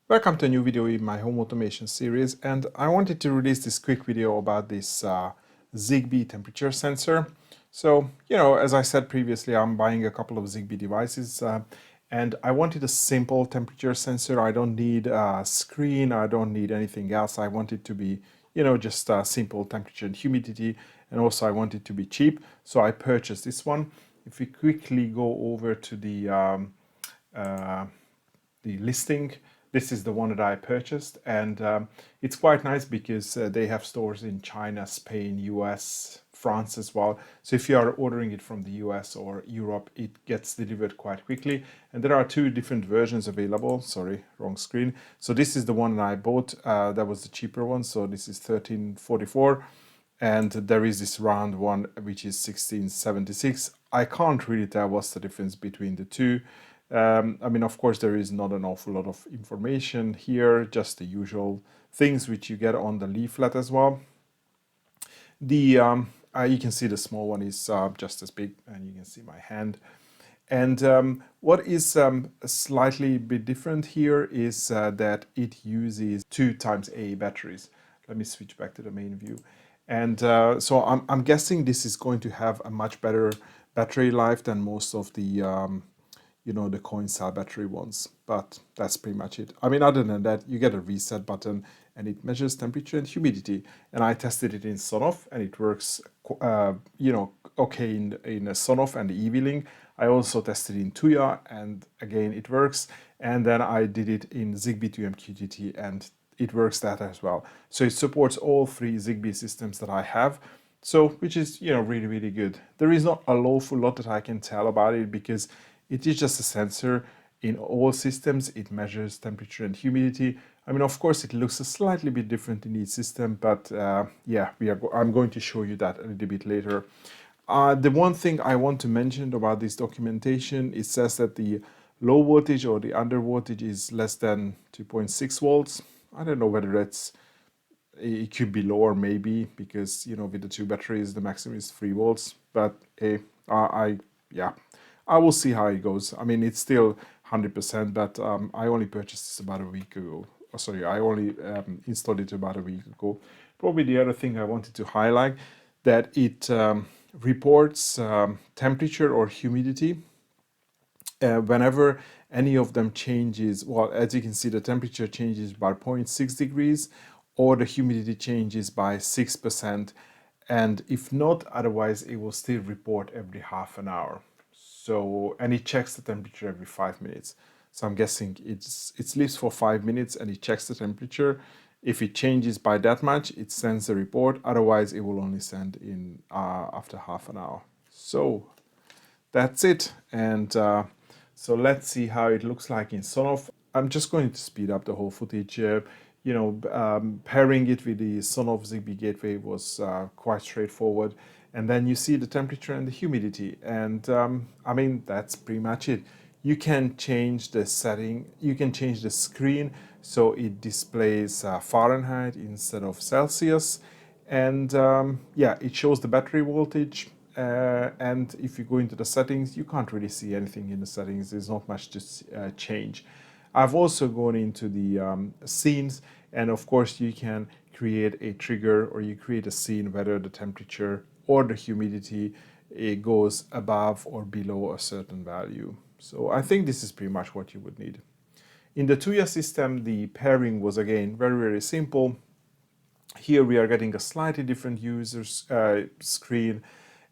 Welcome to a new video in my home automation series, and I wanted to release this quick video about this Zigbee temperature sensor. So, as I said previously, I'm buying a couple of Zigbee devices and I wanted a simple temperature sensor. I don't need a screen, I don't need anything else. I want it to be, just a simple temperature and humidity, and also I want it to be cheap. So I purchased this one. If we quickly go over to the listing, this is the one that I purchased, and it's quite nice because they have stores in China, Spain, US, France as well. So if you are ordering it from the US or Europe, it gets delivered quite quickly. And there are two different versions available. Sorry, wrong screen. So this is the one that I bought. That was the cheaper one. So this is 1344. And there is this round one, which is 1676. I can't really tell what's the difference between the two. I mean, of course, there is not an awful lot of information here, just the usual things which you get on the leaflet as well. You can see the small one is just as big, and you can see my hand. And what is slightly bit different here is that it uses 2xA batteries. Let me switch back to the main view. And so I'm guessing this is going to have a much better battery life than most of the the coin cell battery ones, but that's pretty much it. I mean, other than that, you get a reset button and it measures temperature and humidity. And I tested it in Sonoff and it works, okay in a Sonoff and the eWelink. I also tested in Tuya and again it works. And then I did it in Zigbee2MQTT and it works that as well. So it supports all three Zigbee systems that I have. So, which is, really, really good. There is not an awful lot that I can tell about it because it is just a sensor. In all systems, it measures temperature and humidity. I mean, of course, it looks a slightly bit different in each system, but yeah, I'm going to show you that a little bit later. The one thing I want to mention about this documentation, it says that the low voltage or the under voltage is less than 2.6 volts. I don't know whether it could be lower maybe because, with the two batteries, the maximum is 3 volts, but yeah. I will see how it goes. I mean, it's still 100%, but I only purchased this about a week ago. Oh, sorry, I only installed it about a week ago. Probably the other thing I wanted to highlight, that it reports temperature or humidity whenever any of them changes. Well, as you can see, the temperature changes by 0.6 degrees or the humidity changes by 6%. And if not, otherwise it will still report every half an hour. So, and it checks the temperature every 5 minutes. So I'm guessing it sleeps for 5 minutes and it checks the temperature. If it changes by that much, it sends a report. Otherwise, it will only send in after half an hour. So that's it. And so let's see how it looks like in Sonoff. I'm just going to speed up the whole footage. Pairing it with the Sonoff Zigbee gateway was quite straightforward. And then you see the temperature and the humidity. And I mean, that's pretty much it. You can change the setting, you can change the screen so it displays Fahrenheit instead of Celsius. And yeah, it shows the battery voltage. And if you go into the settings, you can't really see anything in the settings. There's not much to change. I've also gone into the scenes, and of course you can create a trigger or you create a scene whether the temperature or the humidity it goes above or below a certain value. So I think this is pretty much what you would need. In the Tuya system, the pairing was again very, very simple. Here we are getting a slightly different user screen,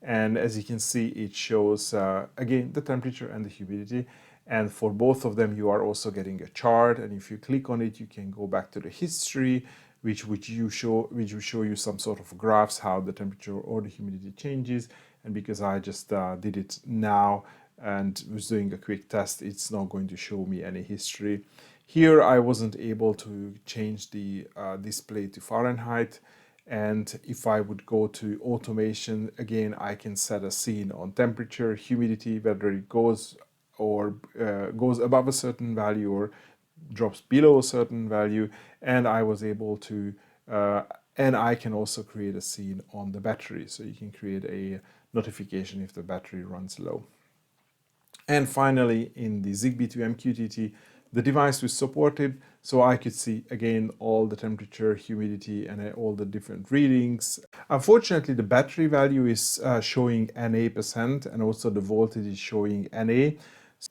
and as you can see, it shows again the temperature and the humidity. And for both of them, you are also getting a chart. And if you click on it, you can go back to the history, which will show you some sort of graphs how the temperature or the humidity changes. And because I just did it now and was doing a quick test, it's not going to show me any history. Here I wasn't able to change the display to Fahrenheit. And if I would go to automation, again, I can set a scene on temperature, humidity, whether it goes above a certain value or drops below a certain value. And I was able to, and I can also create a scene on the battery. So you can create a notification if the battery runs low. And finally, in the Zigbee2MQTT, The device was supported, so I could see again all the temperature, humidity, and all the different readings. Unfortunately, the battery value is showing NA% and also the voltage is showing NA.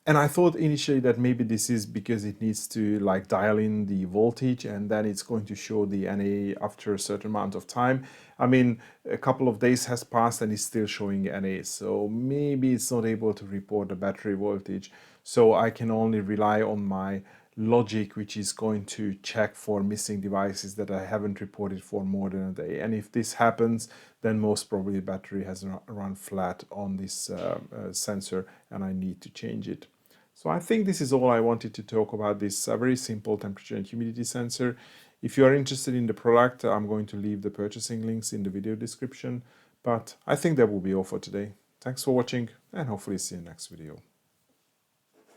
And I thought initially that maybe this is because it needs to like dial in the voltage and then it's going to show the NA after a certain amount of time. I mean, a couple of days has passed and it's still showing NA. So maybe it's not able to report the battery voltage. So I can only rely on my logic, which is going to check for missing devices that I haven't reported for more than a day. And if this happens, then most probably the battery has run flat on this sensor and I need to change it. So I think this is all I wanted to talk about this very simple temperature and humidity sensor. If you are interested in the product, I'm going to leave the purchasing links in the video description. But I think that will be all for today. Thanks for watching and hopefully see you in the next video.